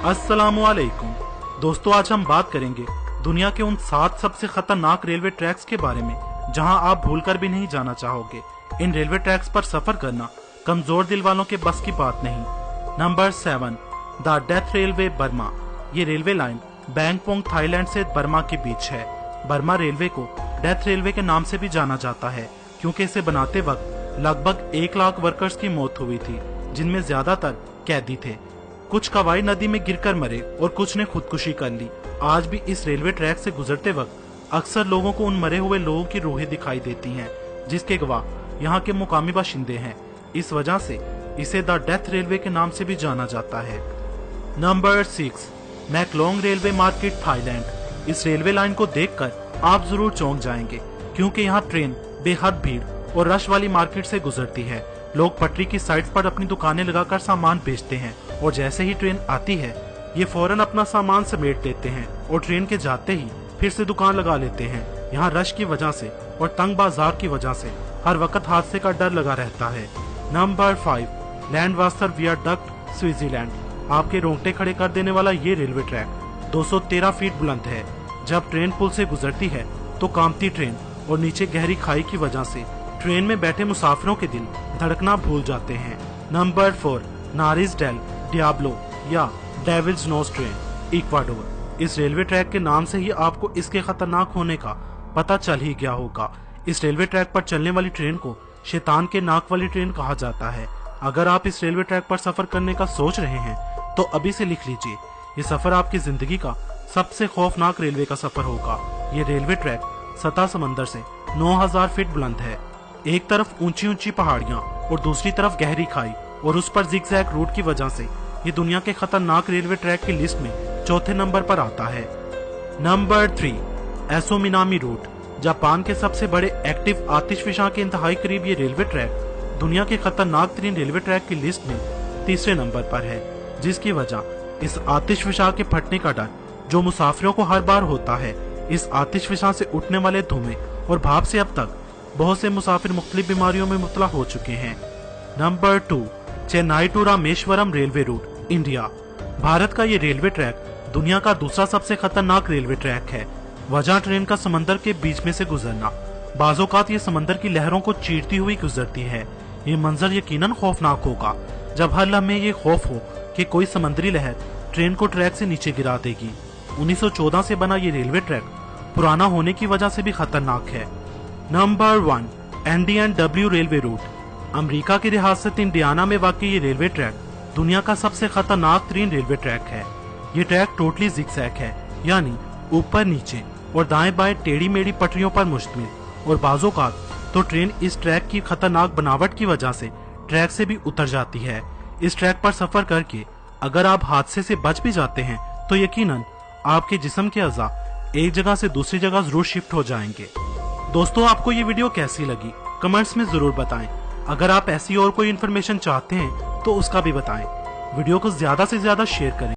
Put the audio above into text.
अस्सलामुअलैकुम दोस्तों, आज हम बात करेंगे दुनिया के उन 7 सबसे खतरनाक रेलवे ट्रैक्स के बारे में जहां आप भूलकर भी नहीं जाना चाहोगे। इन रेलवे ट्रैक्स पर सफर करना कमजोर दिल वालों के बस की बात नहीं। Number 7, the death railway Burma. ये रेलवे लाइन बैंकॉक थाईलैंड से बर्मा के बीच है। बर्मा रेलवे को डेथ रेलवे के नाम से भी जाना जाता है क्योंकि इसे बनाते वक्त लगभग 1 लाख वर्कर्स की मौत हुई थी, जिनमें ज्यादातर कैदी थे। कुछ कवाई नदी में गिरकर मरे और कुछ ने खुदकुशी कर ली। आज भी इस रेलवे ट्रैक से गुजरते वक्त अक्सर लोगों को उन मरे हुए लोगों की रूहें दिखाई देती हैं, जिसके गवाह यहाँ के मुकामी बाशिंदे हैं। इस वजह से इसे द डेथ रेलवे के नाम से भी जाना जाता है। Number 6, Maeklong railway market Thailand. इस रेलवे लाइन को देखकर आप जरूर चौंक जाएंगे क्योंकि यहाँ ट्रेन बेहद भीड़ और रश वाली मार्केट से गुजरती है। लोग पटरी की साइड पर अपनी दुकानें लगाकर सामान बेचते हैं और जैसे ही ट्रेन आती है ये फौरन अपना सामान समेट लेते हैं और ट्रेन के जाते ही फिर से दुकान लगा लेते हैं। यहाँ रश की वजह से और तंग बाजार की वजह से हर वक्त हादसे का डर लगा रहता है। Number 5, Landwasser viaduct Switzerland. आपके रोंगटे खड़े कर देने वाला ये रेलवे ट्रैक 213 फीट बुलंद है। जब ट्रेन पुल से गुजरती है तो कांपती ट्रेन और नीचे गहरी खाई की वजह से ट्रेन में बैठे मुसाफिरों के दिल धड़कना भूल जाते हैं। नंबर 4, नारिस डेल डियाब्लो या डेविल्स नोज ट्रेन, इक्वाडोर। इस रेलवे ट्रैक के नाम से ही आपको इसके खतरनाक होने का पता चल ही गया होगा। इस रेलवे ट्रैक पर चलने वाली ट्रेन को शैतान के नाक वाली ट्रेन कहा जाता है। अगर आप इस रेलवे ट्रैक पर सफर करने का सोच रहे हैं तो अभी से लिख लीजिए, ये सफर आपकी जिंदगी का सबसे खौफनाक रेलवे का सफर होगा। ये रेलवे ट्रैक सतह समंदर से 9000 फीट बुलंद है। एक तरफ ऊंची ऊंची पहाड़ियां और दूसरी तरफ गहरी खाई और उस पर जिगजैग रूट की वजह से ये दुनिया के खतरनाक रेलवे ट्रैक की लिस्ट में चौथे नंबर पर आता है। नंबर 3, एसो मिनामी रूट। जापान के सबसे बड़े एक्टिव आतिशफिशां के इंतहाई करीब ये रेलवे ट्रैक दुनिया के खतरनाक तरीन रेलवे ट्रैक की लिस्ट में तीसरे नंबर पर है, जिसकी वजह इस आतिशफिशां के फटने का डर जो मुसाफिरों को हर बार होता है। इस आतिशफिशां से उठने वाले धुएं और भाप से अब तक बहुत से मुसाफिर मुख्तलिफ बीमारियों में मुब्तला हो चुके हैं। Number 2, Chennai to Rameswaram railway route, India. Bharat का ये रेलवे ट्रैक दुनिया का दूसरा सबसे खतरनाक रेलवे ट्रैक है। वजह ट्रेन का समंदर के बीच में से गुजरना। बाज़ोकात ये समंदर की लहरों को चीरती हुई गुजरती है। ये मंजर यकीनन खौफनाक होगा जब हर लम्हे ये खौफ हो कि कोई समंदरी लहर ट्रेन को ट्रैक से नीचे गिरा देगी। 1914 से बना ये रेलवे ट्रैक पुराना होने की वजह से भी खतरनाक है। Number 1, NDNW railway route. America की रियासत इंडियाना में वाक़ ये रेलवे ट्रैक दुनिया का सबसे खतरनाक तरीन रेलवे ट्रैक है। ये ट्रैक टोटली जिगजैग है, यानी ऊपर नीचे और दाएं बाएं टेढ़ी मेढ़ी पटरियों पर मुश्तमिल, और बाज़ोकात तो ट्रेन इस ट्रैक की खतरनाक बनावट की वजह से ट्रैक से भी उतर जाती है। इस ट्रैक पर सफर करके अगर आप हादसे से बच भी जाते हैं तो यकीनन आपके जिस्म के अज़ा एक जगह से दूसरी जगह जरूर शिफ्ट हो जाएंगे। दोस्तों, आपको ये वीडियो कैसी लगी कमेंट्स में जरूर बताएं। अगर आप ऐसी और कोई इन्फॉर्मेशन चाहते हैं तो उसका भी बताएं। वीडियो को ज्यादा से ज्यादा शेयर करें।